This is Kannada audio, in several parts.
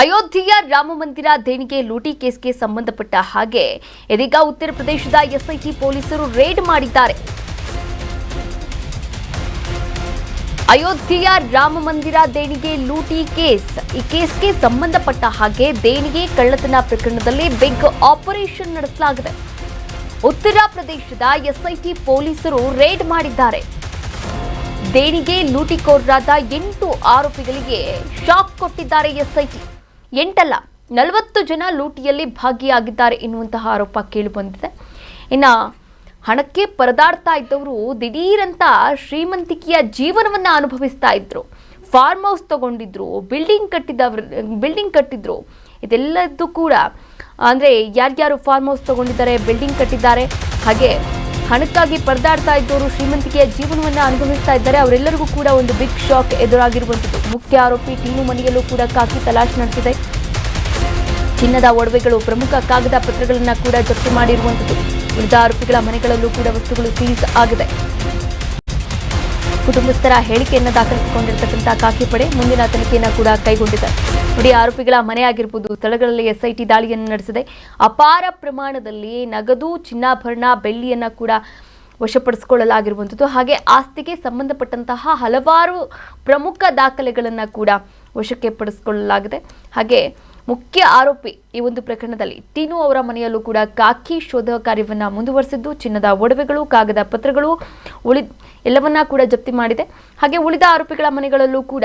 ಅಯೋಧ್ಯೆಯ ರಾಮ ಮಂದಿರ ದೇಣಿಗೆ ಲೂಟಿ ಕೇಸ್ಗೆ ಸಂಬಂಧಪಟ್ಟ ಹಾಗೆ ಇದೀಗ ಉತ್ತರ ಪ್ರದೇಶದ ಎಸ್ಐಟಿ ಪೊಲೀಸರು ರೇಡ್ ಮಾಡಿದ್ದಾರೆ. ಅಯೋಧ್ಯೆಯ ರಾಮ ಮಂದಿರ ದೇಣಿಗೆ ಲೂಟಿ ಕೇಸ್, ಈ ಕೇಸ್ಗೆ ಸಂಬಂಧಪಟ್ಟ ಹಾಗೆ ದೇಣಿಗೆ ಕಳ್ಳತನ ಪ್ರಕರಣದಲ್ಲಿ ಬಿಗ್ ಆಪರೇಷನ್ ನಡೆಸಲಾಗಿದೆ. ಉತ್ತರ ಪ್ರದೇಶದ ಎಸ್ಐಟಿ ಪೊಲೀಸರು ರೇಡ್ ಮಾಡಿದ್ದಾರೆ. ದೇಣಿಗೆ ಲೂಟಿಕೋರರಾದ 8 ಆರೋಪಿಗಳಿಗೆ ಶಾಕ್ ಕೊಟ್ಟಿದ್ದಾರೆ ಎಸ್ಐಟಿ. 8 ಅಲ್ಲ 40 ಜನ ಲೂಟಿಯಲ್ಲಿ ಭಾಗಿಯಾಗಿದ್ದಾರೆ ಎನ್ನುವಂತಹ ಆರೋಪ ಕೇಳಿಬಂದಿದೆ. ಇನ್ನು ಹಣಕ್ಕೆ ಪರದಾಡ್ತಾ ಇದ್ದವರು ದಿಢೀರಂತ ಶ್ರೀಮಂತಿಕೆಯ ಜೀವನವನ್ನ ಅನುಭವಿಸ್ತಾ ಇದ್ರು. ಫಾರ್ಮ್ ಹೌಸ್ ತಗೊಂಡಿದ್ರು, ಬಿಲ್ಡಿಂಗ್ ಕಟ್ಟಿದ್ರು. ಇದೆಲ್ಲದೂ ಕೂಡ ಅಂದರೆ ಯಾರ್ಯಾರು ಫಾರ್ಮ್ ಹೌಸ್ ತಗೊಂಡಿದ್ದಾರೆ, ಬಿಲ್ಡಿಂಗ್ ಕಟ್ಟಿದ್ದಾರೆ, ಹಾಗೆ ಹಣಕ್ಕಾಗಿ ಪರದಾಡ್ತಾ ಇದ್ದವರು ಶ್ರೀಮಂತಿಕೆಯ ಜೀವನವನ್ನು ಅನುಭವಿಸ್ತಾ ಇದ್ದಾರೆ. ಅವರೆಲ್ಲರಿಗೂ ಕೂಡ ಒಂದು ಬಿಗ್ ಶಾಕ್ ಎದುರಾಗಿರುವಂಥದ್ದು. ಮುಖ್ಯ ಆರೋಪಿ ಟೀನು ಮನೆಯಲ್ಲೂ ಕೂಡ ಖಾಕಿ ತಲಾಶ್ ನಡೆಸಿದೆ. ಚಿನ್ನದ ಒಡವೆಗಳು, ಪ್ರಮುಖ ಕಾಗದ ಪತ್ರಗಳನ್ನು ಕೂಡ ಜಪ್ತಿ ಮಾಡಿರುವಂಥದ್ದು. ಉಳಿದ ಆರೋಪಿಗಳ ಮನೆಗಳಲ್ಲೂ ಕೂಡ ವಸ್ತುಗಳು ಸೀಸ್ ಆಗಿದೆ. ಕುಟುಂಬಸ್ಥರ ಹೇಳಿಕೆಯನ್ನು ದಾಖಲಿಸಿಕೊಂಡಿರತಕ್ಕಂಥ ಖಾಕಿ ಪಡೆ ಮುಂದಿನ ತನಿಖೆಯನ್ನು ಕೂಡ ಕೈಗೊಂಡಿದೆ. ನೋಡಿ, ಆರೋಪಿಗಳ ಮನೆ ಆಗಿರ್ಬೋದು, ಸ್ಥಳಗಳಲ್ಲಿ ಎಸ್ಐಟಿ ದಾಳಿಯನ್ನು ನಡೆಸಿದೆ. ಅಪಾರ ಪ್ರಮಾಣದಲ್ಲಿ ನಗದು, ಚಿನ್ನಾಭರಣ, ಬೆಳ್ಳಿಯನ್ನು ಕೂಡ ವಶಪಡಿಸಿಕೊಳ್ಳಲಾಗಿರುವಂಥದ್ದು. ಹಾಗೆ ಆಸ್ತಿಗೆ ಸಂಬಂಧಪಟ್ಟಂತಹ ಹಲವಾರು ಪ್ರಮುಖ ದಾಖಲೆಗಳನ್ನು ಕೂಡ ವಶಕ್ಕೆ ಪಡಿಸಿಕೊಳ್ಳಲಾಗಿದೆ. ಹಾಗೆ ಮುಖ್ಯ ಆರೋಪಿ ಈ ಒಂದು ಪ್ರಕರಣದಲ್ಲಿ ಟೀನು ಅವರ ಮನೆಯಲ್ಲೂ ಕೂಡ ಖಾಕಿ ಶೋಧ ಕಾರ್ಯವನ್ನು ಮುಂದುವರೆಸಿದ್ದು, ಚಿನ್ನದ ಒಡವೆಗಳು, ಕಾಗದ ಪತ್ರಗಳು ಎಲ್ಲವನ್ನ ಕೂಡ ಜಪ್ತಿ ಮಾಡಿದೆ. ಹಾಗೆ ಉಳಿದ ಆರೋಪಿಗಳ ಮನೆಗಳಲ್ಲೂ ಕೂಡ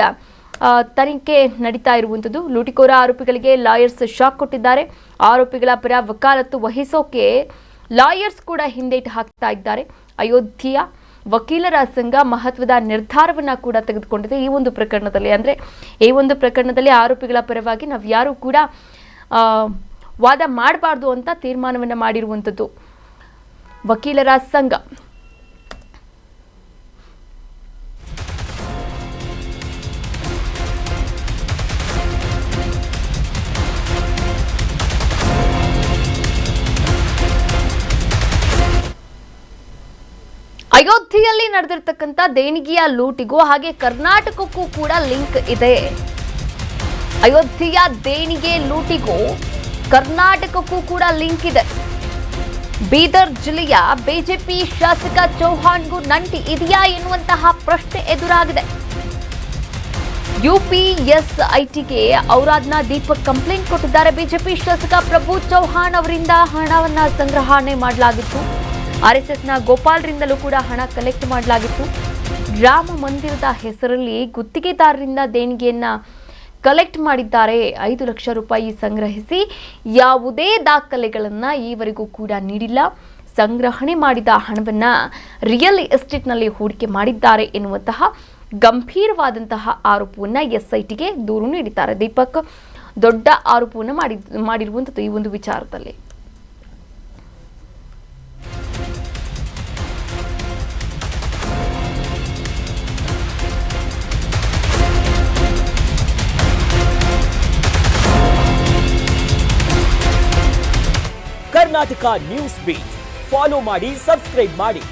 ತನಿಖೆ ನಡೀತಾ ಇರುವಂಥದ್ದು. ಲೂಟಿಕೋರ ಆರೋಪಿಗಳಿಗೆ ಲಾಯರ್ಸ್ ಶಾಕ್ ಕೊಟ್ಟಿದ್ದಾರೆ. ಆರೋಪಿಗಳ ಪರ ವಕಾಲತ್ತು ವಹಿಸೋಕೆ ಲಾಯರ್ಸ್ ಕೂಡ ಹಿಂದೇಟು ಹಾಕ್ತಾ ಇದ್ದಾರೆ. ಅಯೋಧ್ಯೆಯ ವಕೀಲರ ಸಂಘ ಮಹತ್ವದ ನಿರ್ಧಾರವನ್ನ ಕೂಡ ತೆಗೆದುಕೊಂಡಿದೆ ಈ ಒಂದು ಪ್ರಕರಣದಲ್ಲಿ. ಅಂದರೆ ಈ ಒಂದು ಪ್ರಕರಣದಲ್ಲಿ ಆರೋಪಿಗಳ ಪರವಾಗಿ ನಾವು ಯಾರು ಕೂಡ ವಾದ ಮಾಡಬಾರ್ದು ಅಂತ ತೀರ್ಮಾನವನ್ನು ಮಾಡಿರುವಂಥದ್ದು ವಕೀಲರ ಸಂಘ. ಅಯೋಧ್ಯೆಯಲ್ಲಿ ನಡೆದಿರ್ತಕ್ಕಂಥ ದೇಣಿಗೆಯ ಲೂಟಿಗೂ ಹಾಗೆ ಕರ್ನಾಟಕಕ್ಕೂ ಕೂಡ ಲಿಂಕ್ ಇದೆ. ಅಯೋಧ್ಯೆಯ ದೇಣಿಗೆ ಲೂಟಿಗೂ ಕರ್ನಾಟಕಕ್ಕೂ ಕೂಡ ಲಿಂಕ್ ಇದೆ. ಬೀದರ್ ಜಿಲ್ಲೆಯ ಬಿಜೆಪಿ ಶಾಸಕ ಚೌಹಾಣ್ಗೂ ನಂಟಿ ಇದೆಯಾ ಎನ್ನುವಂತಹ ಪ್ರಶ್ನೆ ಎದುರಾಗಿದೆ. ಯುಪಿಎಸ್ಐಟಿಗೆ ಔರಾದ್ನ ದೀಪಕ್ ಕಂಪ್ಲೇಂಟ್ ಕೊಟ್ಟಿದ್ದಾರೆ. ಬಿಜೆಪಿ ಶಾಸಕ ಪ್ರಭು ಚೌಹಾಣ್ ಅವರಿಂದ ಹಣವನ್ನ ಸಂಗ್ರಹಣೆ ಮಾಡಲಾಗಿತ್ತು. ಆರ್ಎಸ್ಎಸ್ನ ಗೋಪಾಲ್ರಿಂದಲೂ ಕೂಡ ಹಣ ಕಲೆಕ್ಟ್ ಮಾಡಲಾಗಿತ್ತು. ರಾಮ ಮಂದಿರದ ಹೆಸರಲ್ಲಿ ಗುತ್ತಿಗೆದಾರರಿಂದ ದೇಣಿಗೆಯನ್ನ ಕಲೆಕ್ಟ್ ಮಾಡಿದ್ದಾರೆ. 5 ಲಕ್ಷ ರೂಪಾಯಿ ಸಂಗ್ರಹಿಸಿ ಯಾವುದೇ ದಾಖಲೆಗಳನ್ನು ಈವರೆಗೂ ಕೂಡ ನೀಡಿಲ್ಲ. ಸಂಗ್ರಹಣೆ ಮಾಡಿದ ಹಣವನ್ನ ರಿಯಲ್ ಎಸ್ಟೇಟ್ನಲ್ಲಿ ಹೂಡಿಕೆ ಮಾಡಿದ್ದಾರೆ ಎನ್ನುವಂತಹ ಗಂಭೀರವಾದಂತಹ ಆರೋಪವನ್ನು ಎಸ್ಐಟಿಗೆ ದೂರು ನೀಡಿದ್ದಾರೆ. ದೀಪಕ್ ದೊಡ್ಡ ಆರೋಪವನ್ನು ಮಾಡಿರುವಂಥದ್ದು ಈ ಒಂದು ವಿಚಾರದಲ್ಲಿ. ಕರ್ನಾಟಕ ನ್ಯೂಸ್ ಬೀಟ್ ಫಾಲೋ ಮಾಡಿ, ಸಬ್ಸ್ಕ್ರೈಬ್ ಮಾಡಿ.